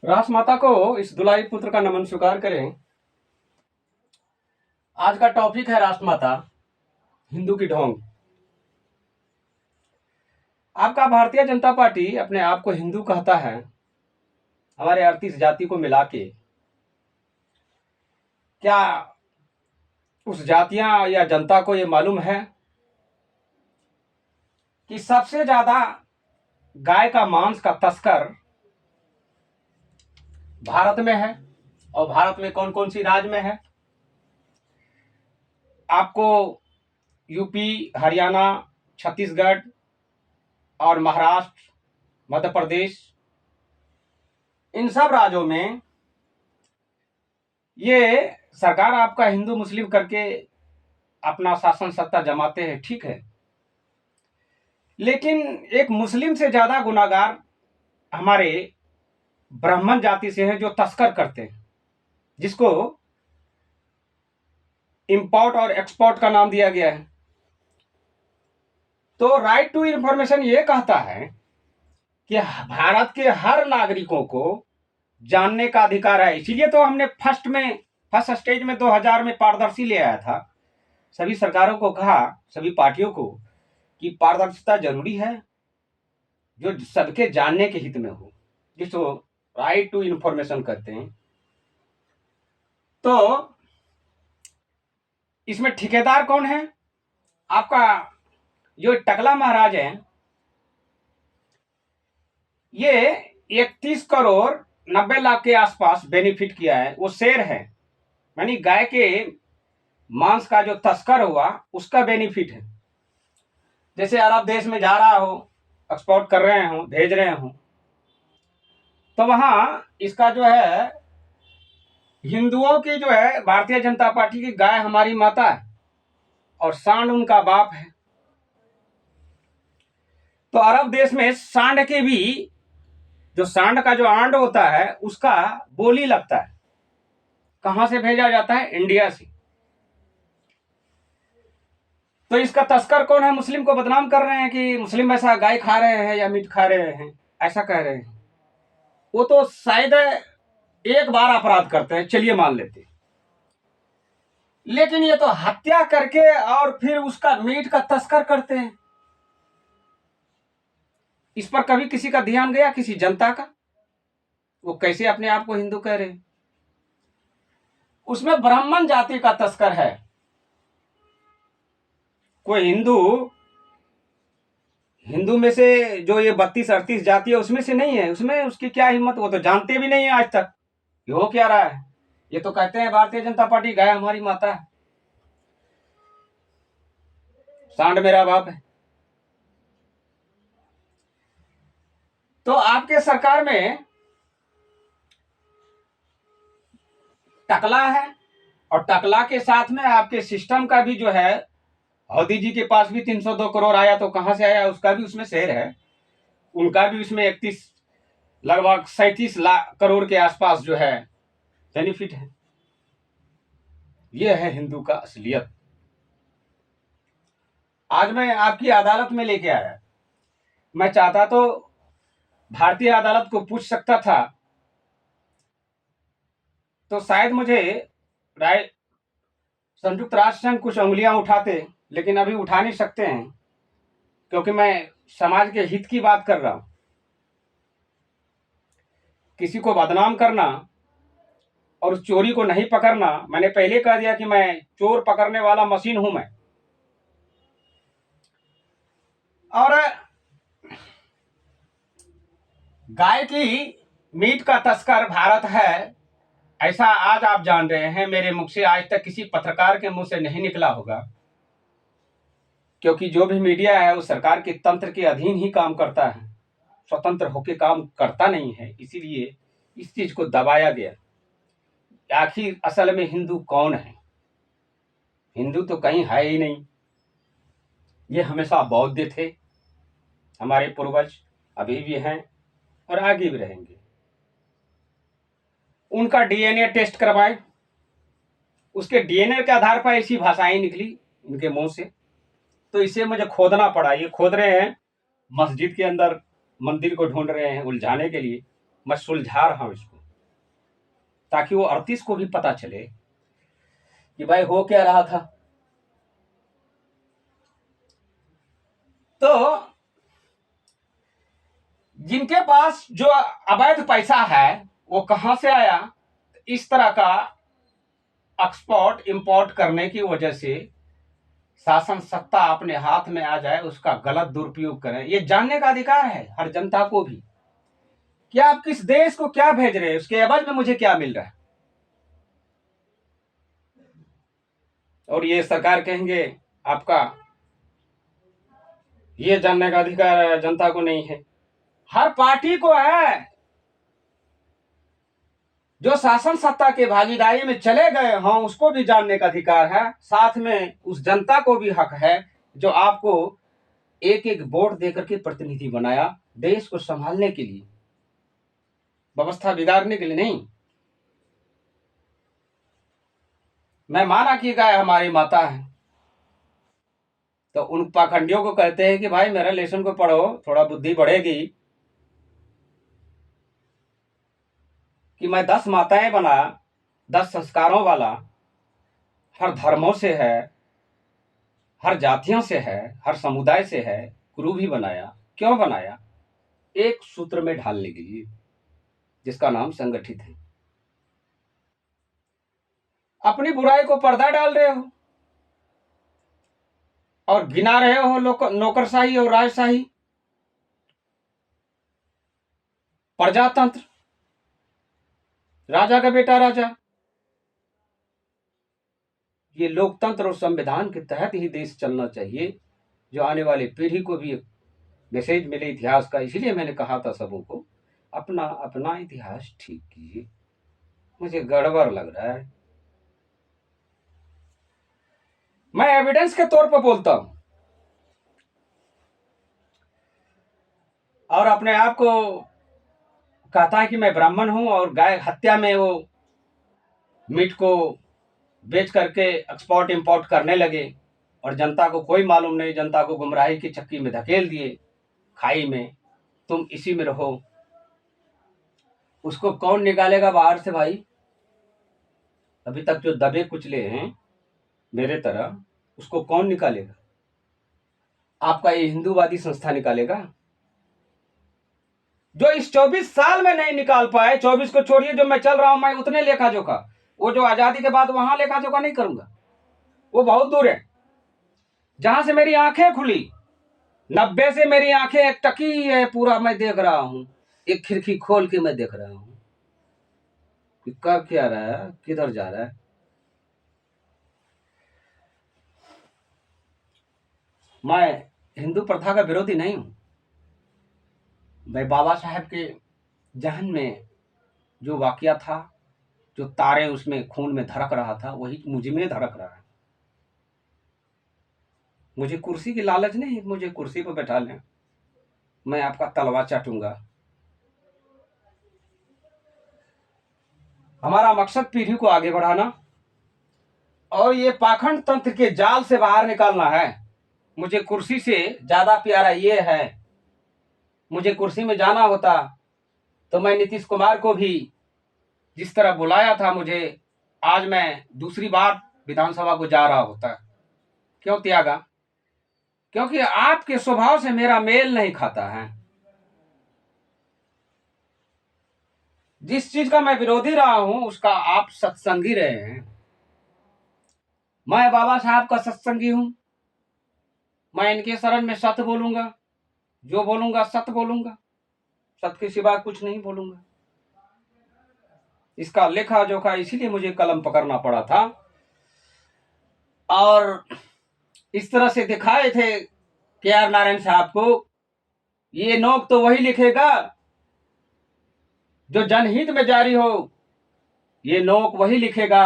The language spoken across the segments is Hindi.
राजमाता को इस दुलारी पुत्र का नमन स्वीकार करें। आज का टॉपिक है राष्ट्रमाता हिंदू की ढोंग। आपका भारतीय जनता पार्टी अपने आप को हिंदू कहता है। हमारे 38 जाति को मिला के क्या उस जातियां या जनता को ये मालूम है कि सबसे ज्यादा गाय का मांस का तस्कर भारत में है? और भारत में कौन कौन सी राज्य में है? आपको यूपी, हरियाणा, छत्तीसगढ़ और महाराष्ट्र, मध्य प्रदेश, इन सब राज्यों में ये सरकार आपका हिंदू मुस्लिम करके अपना शासन सत्ता जमाते हैं, ठीक है। लेकिन एक मुस्लिम से ज्यादा गुनाहगार हमारे ब्राह्मण जाति से हैं, जो तस्कर करते हैं, जिसको इंपोर्ट और एक्सपोर्ट का नाम दिया गया है। तो राइट टू इंफॉर्मेशन ये कहता है कि भारत के हर नागरिकों को जानने का अधिकार है। इसीलिए तो हमने फर्स्ट स्टेज में 2000 में पारदर्शी ले आया था। सभी सरकारों को कहा, सभी पार्टियों को, कि पारदर्शिता जरूरी है, जो सबके जानने के हित में हो, जिसको राइट टू इंफॉर्मेशन कहते हैं। तो इसमें ठेकेदार कौन है? आपका जो टकला महाराज है, ये 31 करोड़ 90 लाख के आसपास बेनिफिट किया है। वो शेर है, यानी गाय के मांस का जो तस्कर हुआ उसका बेनिफिट है। जैसे अरब देश में जा रहा हो, एक्सपोर्ट कर रहे हो, भेज रहे हो, तो वहां इसका जो है हिंदुओं की जो है भारतीय जनता पार्टी की गाय हमारी माता है और सांड उनका बाप है। तो अरब देश में सांड के भी, जो सांड का जो आंड होता है उसका बोली लगता है। कहां से भेजा जाता है? इंडिया से। तो इसका तस्कर कौन है? मुस्लिम को बदनाम कर रहे हैं कि मुस्लिम ऐसा गाय खा रहे हैं या मीट खा रहे हैं, ऐसा कह रहे हैं। वो तो शायद एक बार अपराध करते हैं, चलिए मान लेते हैं, लेकिन ये तो हत्या करके और फिर उसका मीट का तस्कर करते हैं। इस पर कभी किसी का ध्यान गया, किसी जनता का? वो कैसे अपने आप को हिंदू कह रहे हैं? उसमें ब्राह्मण जाति का तस्कर है। कोई हिंदू में से जो ये 32-38 जाति है उसमें से नहीं है। उसमें उसकी क्या हिम्मत, वो तो जानते भी नहीं है आज तक ये हो क्या रहा है। ये तो कहते हैं भारतीय जनता पार्टी गाय हमारी माता है, सांड मेरा बाप है। तो आपके सरकार में टकला है, और टकला के साथ में आपके सिस्टम का भी जो है, मोदी जी के पास भी 302 करोड़ आया, तो कहां से आया? उसका भी उसमें शेयर है। उनका भी उसमें 31, लगभग 37 लाख करोड़ के आसपास जो है बेनिफिट है। यह है हिंदू का असलियत। आज मैं आपकी अदालत में लेके आया। मैं चाहता तो भारतीय अदालत को पूछ सकता था, तो शायद मुझे राय संयुक्त राष्ट्र संघ कुछ उंगलियां उठाते, लेकिन अभी उठा नहीं सकते हैं, क्योंकि मैं समाज के हित की बात कर रहा हूं। किसी को बदनाम करना और उस चोरी को नहीं पकड़ना, मैंने पहले कह दिया कि मैं चोर पकड़ने वाला मशीन हूं मैं। और गाय की मीट का तस्कर भारत है, ऐसा आज आप जान रहे हैं। मेरे मुख से आज तक किसी पत्रकार के मुंह से नहीं निकला होगा, क्योंकि जो भी मीडिया है वो सरकार के तंत्र के अधीन ही काम करता है, स्वतंत्र होकर काम करता नहीं है। इसीलिए इस चीज को दबाया गया। आखिर असल में हिंदू कौन है? हिंदू तो कहीं है ही नहीं। ये हमेशा बौद्ध थे, हमारे पूर्वज अभी भी हैं और आगे भी रहेंगे। उनका डीएनए टेस्ट करवाएं, उसके डीएनए के आधार पर ऐसी भाषाएं निकली इनके मुंह से। तो इसे मुझे खोदना पड़ा। ये खोद रहे हैं मस्जिद के अंदर, मंदिर को ढूंढ रहे हैं उलझाने के लिए। मैं सुलझा रहा हूं इसको, ताकि वो 38 को भी पता चले कि भाई हो क्या रहा था। तो जिनके पास जो अवैध पैसा है वो कहां से आया, इस तरह का एक्सपोर्ट इंपोर्ट करने की वजह से शासन सत्ता अपने हाथ में आ जाए, उसका गलत दुरुपयोग करें, ये जानने का अधिकार है हर जनता को भी कि आप किस देश को क्या भेज रहे हैं, उसके एवज में मुझे क्या मिल रहा है। और ये सरकार कहेंगे आपका ये जानने का अधिकार जनता को नहीं है। हर पार्टी को है। जो शासन सत्ता के भागीदारी में चले गए हों उसको भी जानने का अधिकार है, साथ में उस जनता को भी हक है जो आपको एक एक वोट देकर के प्रतिनिधि बनाया देश को संभालने के लिए, व्यवस्था बिगाड़ने के लिए नहीं। मैं माना कि गाय हमारी माता है, तो उन पाखंडियों को कहते हैं कि भाई मेरा लेसन को पढ़ो, थोड़ा बुद्धि बढ़ेगी कि मैं 10 माताएं बना, 10 संस्कारों वाला, हर धर्मों से है, हर जातियों से है, हर समुदाय से है, गुरु भी बनाया। क्यों बनाया? एक सूत्र में ढालने के लिए, जिसका नाम संगठित है। अपनी बुराई को पर्दा डाल रहे हो और गिना रहे हो नौकरशाही और राजशाही, प्रजातंत्र, राजा का बेटा राजा। ये लोकतंत्र और संविधान के तहत ही देश चलना चाहिए, जो आने वाली पीढ़ी को भी मैसेज मिले इतिहास का। इसीलिए मैंने कहा था सबों को अपना अपना इतिहास ठीक कीजिए। मुझे गड़बड़ लग रहा है, मैं एविडेंस के तौर पर बोलता हूं और अपने आप को कहता है कि मैं ब्राह्मण हूं, और गाय हत्या में वो मीट को बेच करके एक्सपोर्ट इंपोर्ट करने लगे और जनता को कोई मालूम नहीं, जनता को गुमराही की चक्की में धकेल दिए, खाई में, तुम इसी में रहो। उसको कौन निकालेगा बाहर से भाई? अभी तक जो दबे कुचले हैं मेरे तरह, उसको कौन निकालेगा? आपका ये हिंदूवादी संस्था निकालेगा, जो इस 24 साल में नहीं निकाल पाए। 24 को छोड़िए, जो मैं चल रहा हूं मैं उतने लेखा जोखा, वो जो आजादी के बाद वहां लेखा जोखा नहीं करूंगा, वो बहुत दूर है। जहां से मेरी आंखें खुली 90 से मेरी आंखें एक टकी है, पूरा मैं देख रहा हूं, एक खिड़की खोल के मैं देख रहा हूं कि कब क्या रहा है, किधर जा रहा है। मैं हिंदू प्रथा का विरोधी नहीं हूं। मैं बाबा साहब के जहन में जो वाकया था, जो तारे उसमें खून में धड़क रहा था, वही मुझ में धड़क रहा है। मुझे कुर्सी की लालच नहीं, मुझे कुर्सी पर बैठा लें, मैं आपका तलवा चाटूंगा। हमारा मकसद पीढ़ी को आगे बढ़ाना और ये पाखंड तंत्र के जाल से बाहर निकालना है। मुझे कुर्सी से ज्यादा प्यारा ये है, मुझे कुर्सी में जाना होता तो मैं नीतीश कुमार को भी जिस तरह बुलाया था मुझे, आज मैं दूसरी बार विधानसभा को जा रहा होता। क्यों त्यागा? क्योंकि आपके स्वभाव से मेरा मेल नहीं खाता है। जिस चीज का मैं विरोधी रहा हूं उसका आप सत्संगी रहे हैं। मैं बाबा साहब का सत्संगी हूं। मैं इनके शरण में सत्य बोलूंगा, जो बोलूंगा सत्य बोलूंगा, सत्य के सिवा कुछ नहीं बोलूंगा। इसका लेखा जोखा इसीलिए मुझे कलम पकड़ना पड़ा था। और इस तरह से दिखाए थे के आर नारायण साहब को, ये नोक तो वही लिखेगा जो जनहित में जारी हो, ये नोक वही लिखेगा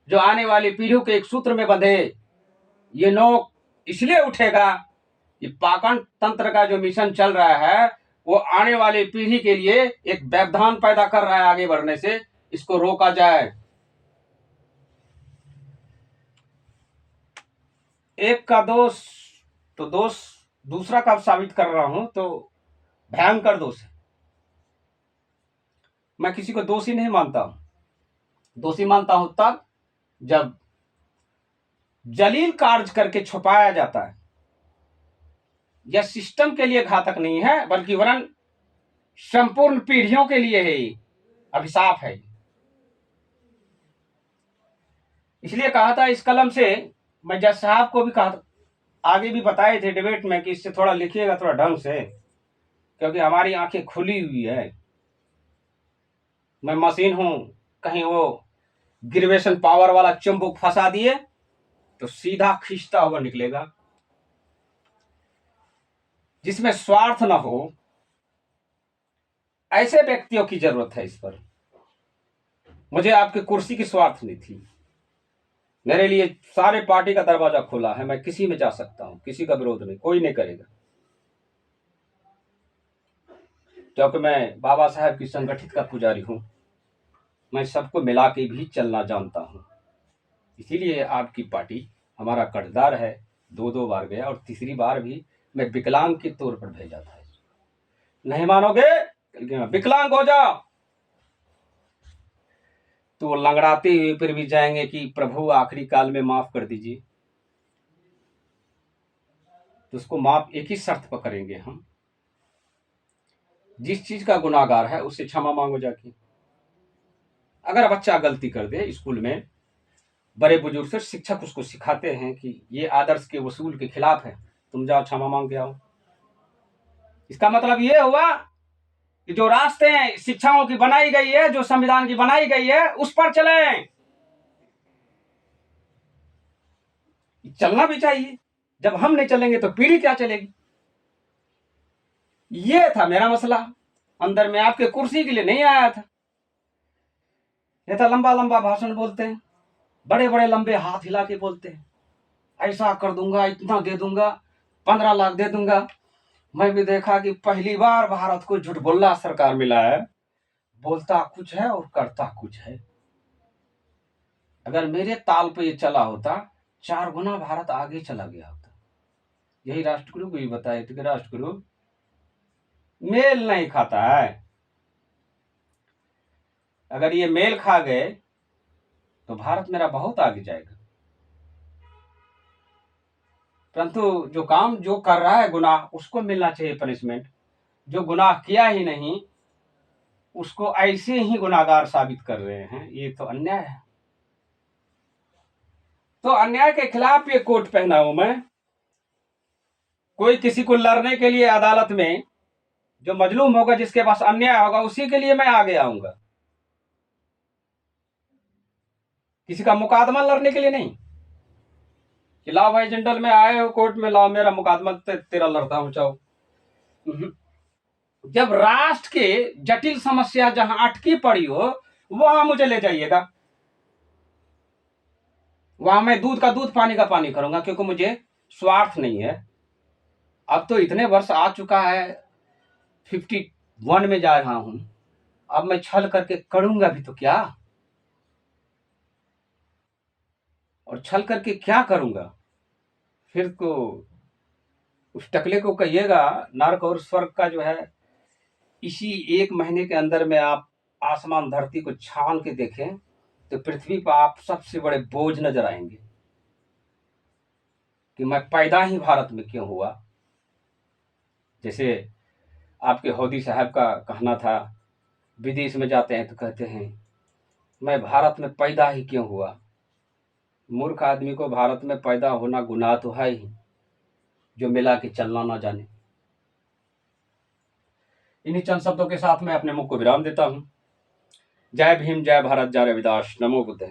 जो आने वाली पीढ़ियों के एक सूत्र में बंधे। ये नोक इसलिए उठेगा कि पाखंड तंत्र का जो मिशन चल रहा है वो आने वाली पीढ़ी के लिए एक व्यवधान पैदा कर रहा है आगे बढ़ने से, इसको रोका जाए। एक का दोष तो दोष दूसरा का साबित कर रहा हूं तो भयंकर दोष है। मैं किसी को दोषी नहीं मानता हूं। दोषी मानता हूं तब जब जलील कार्य करके छुपाया जाता है। यह सिस्टम के लिए घातक नहीं है, बल्कि वरन संपूर्ण पीढ़ियों के लिए है, अभिशाप है। इसलिए कहा था इस कलम से, मैं जज साहब को भी कहा था, आगे भी बताए थे डिबेट में कि इससे थोड़ा लिखिएगा थोड़ा ढंग से, क्योंकि हमारी आंखें खुली हुई है। मैं मशीन हूं, कहीं वो ग्रेविएशन पावर वाला चुंबक फंसा दिए तो सीधा खींचता हुआ निकलेगा। जिसमें स्वार्थ न हो, ऐसे व्यक्तियों की जरूरत है। इस पर मुझे आपकी कुर्सी की स्वार्थ नहीं थी। मेरे लिए सारे पार्टी का दरवाजा खुला है, मैं किसी में जा सकता हूं, किसी का विरोध नहीं, कोई नहीं करेगा, क्योंकि मैं बाबा साहब की संगठित का पुजारी हूं। मैं सबको मिला के भी चलना जानता हूं। इसीलिए आपकी पार्टी हमारा कर्जदार है। 2 बार गया और तीसरी बार भी मैं विकलांग के तौर पर भेजा था। नहीं मानोगे, विकलांग हो जाओ, तो लंगड़ाते हुए फिर भी जाएंगे कि प्रभु आखिरी काल में माफ कर दीजिए। तो उसको माफ एक ही शर्त पर करेंगे हम, जिस चीज का गुनाहगार है उससे क्षमा मांगो जाके। अगर बच्चा गलती कर दे, स्कूल में बड़े बुजुर्ग से शिक्षक उसको सिखाते हैं कि ये आदर्श के वसूल के खिलाफ है, तुम जाओ क्षमा मांग के आओ। इसका मतलब ये हुआ कि जो रास्ते शिक्षाओं की बनाई गई है, जो संविधान की बनाई गई है, उस पर चलें। चलना भी चाहिए। जब हम नहीं चलेंगे तो पीढ़ी क्या चलेगी? ये था मेरा मसला। अंदर में आपके कुर्सी के लिए नहीं आया था। ये था लंबा लंबा भाषण बोलते हैं, बड़े बड़े लंबे हाथ हिला के बोलते हैं, ऐसा कर दूंगा, इतना दे दूंगा, 15 लाख दे दूंगा। मैं भी देखा कि पहली बार भारत को झूठ बोलना सरकार मिला है। बोलता कुछ है और करता कुछ है। अगर मेरे ताल पे ये चला होता, 4 गुना भारत आगे चला गया होता। यही राष्ट्रगुरु को भी बताए थे कि राष्ट्रगुरु मेल नहीं खाता है। अगर ये मेल खा गए तो भारत मेरा बहुत आगे जाएगा। परंतु जो काम जो कर रहा है गुनाह, उसको मिलना चाहिए पनिशमेंट। जो गुनाह किया ही नहीं उसको ऐसे ही गुनाहगार साबित कर रहे हैं, ये तो अन्याय है। तो अन्याय के खिलाफ ये कोट पहना हूं मैं। कोई किसी को लड़ने के लिए अदालत में जो मजलूम होगा, जिसके पास अन्याय होगा, उसी के लिए मैं आगे आऊंगा। किसी का मुकादमा लड़ने के लिए नहीं कि लाओ भाई जनरल में आए हो कोर्ट में, लाओ मेरा मुकादमा तेरा लड़ता हूं चाहो। जब राष्ट्र के जटिल समस्या जहां अटकी पड़ी हो, वहां मुझे ले जाइएगा। वहां मैं दूध का दूध, पानी का पानी करूंगा, क्योंकि मुझे स्वार्थ नहीं है। अब तो इतने वर्ष आ चुका है, 51 में जा रहा हूं। अब मैं छल करके करूंगा भी तो क्या, और छल करके क्या करूंगा? फिर तो उस टकले को कहिएगा नर्क और स्वर्ग का जो है, इसी 1 महीने के अंदर में आप आसमान धरती को छान के देखें तो पृथ्वी पर आप सबसे बड़े बोझ नजर आएंगे कि मैं पैदा ही भारत में क्यों हुआ। जैसे आपके हौदी साहब का कहना था, विदेश में जाते हैं तो कहते हैं मैं भारत में पैदा ही क्यों हुआ। मूर्ख आदमी को भारत में पैदा होना गुनाह तो है ही, जो मिला के चलना ना जाने। इन्हीं चंद शब्दों के साथ मैं अपने मुख को विराम देता हूं। जय भीम, जय भारत, जय रविदास, नमो बुद्ध।